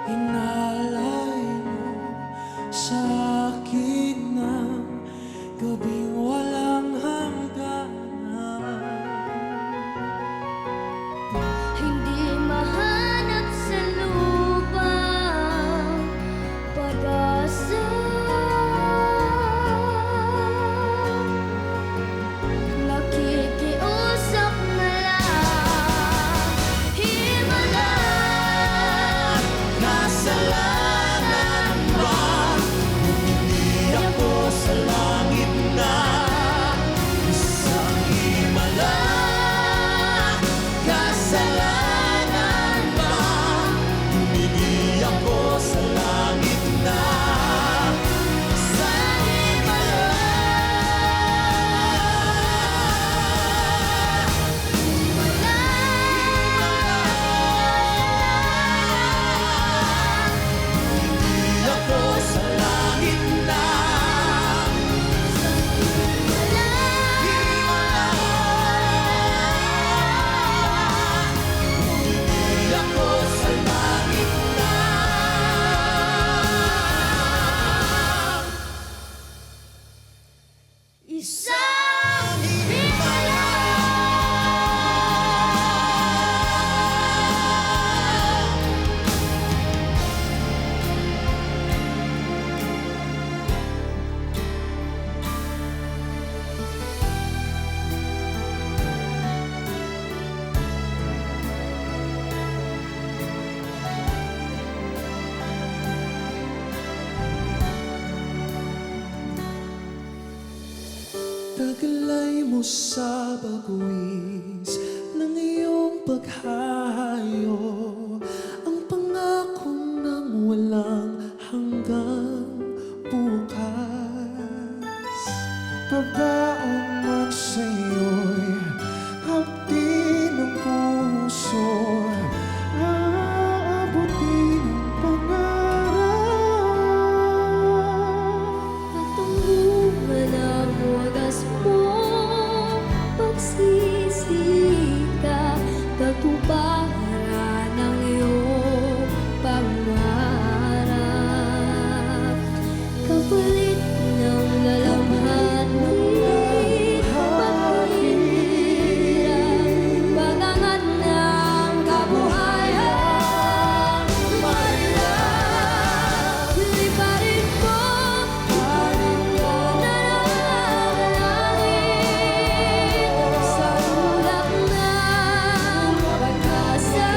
Inalay mo sa akin ng gabing walang hangganan. Hindi mahanap sa lupang pag-asa. Nakikiusap na lang, himala. Kasalanan ba? Hindi ako sa langit na isang himala. Kasalanan ba? Hindi ako sa langit na isang himala. Hindi ako sa langit na himala. Hindi ako sa langit na Isang himala. Taglay mo sa pagwis ng iyong paghahayo, ang pangako ng walang hanggang bukas. Babaon man sa'yo'y hapdi ng puso, aabutin ang pangarap. Patunguhan ang wagas mo, pagsisikap, katuparan ng iyong pangarap. Kapalit ng lalamhanin, paghihirap, pagangat ng kabuhayan, mahirap. Liparin mo parang nananangin sa ulap ng pag-asa,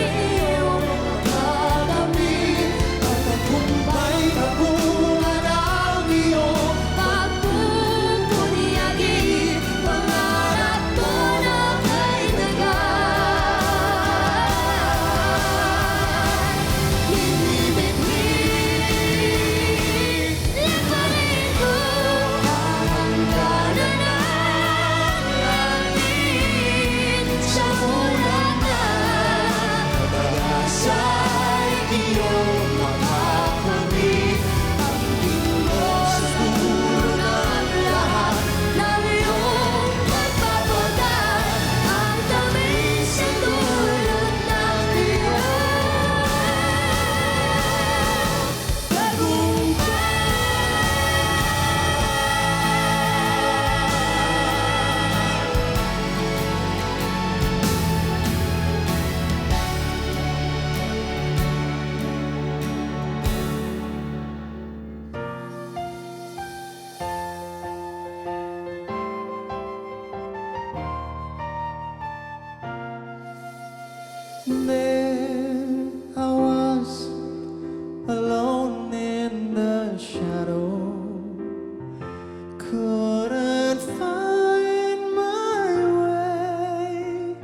iyong makakamit. Tagumpay na bunga ng iyong Pagpupunyagin, pangarap mo na kay tagay. Hindi bitbit, liparin ko ang hangganan ng langit. Sa ulan na pag-asa'y iyong makakamit. Ang Diyos dulo ng lahat ng iyong pagpapagal, ang tamis sa dulot ng iyong There I was, alone in the shadow, couldn't find my way.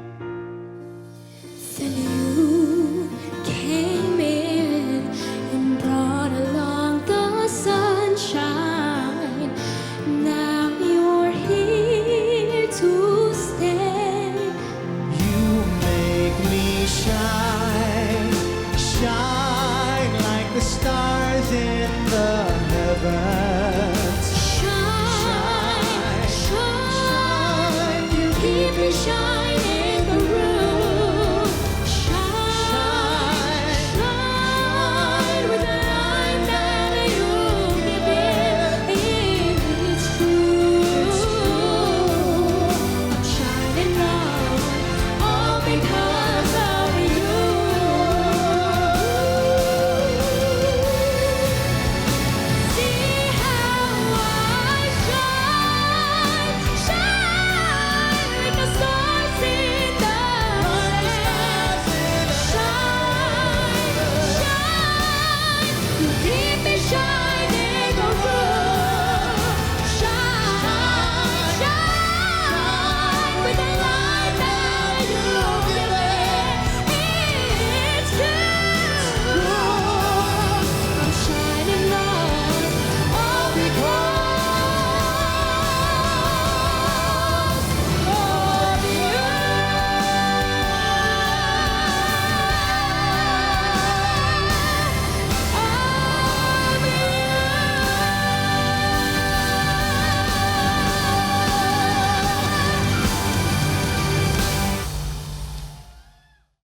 Then you came in and brought along the sunshine. Now you're here to stay. You make me shine, shine like the stars in the heavens.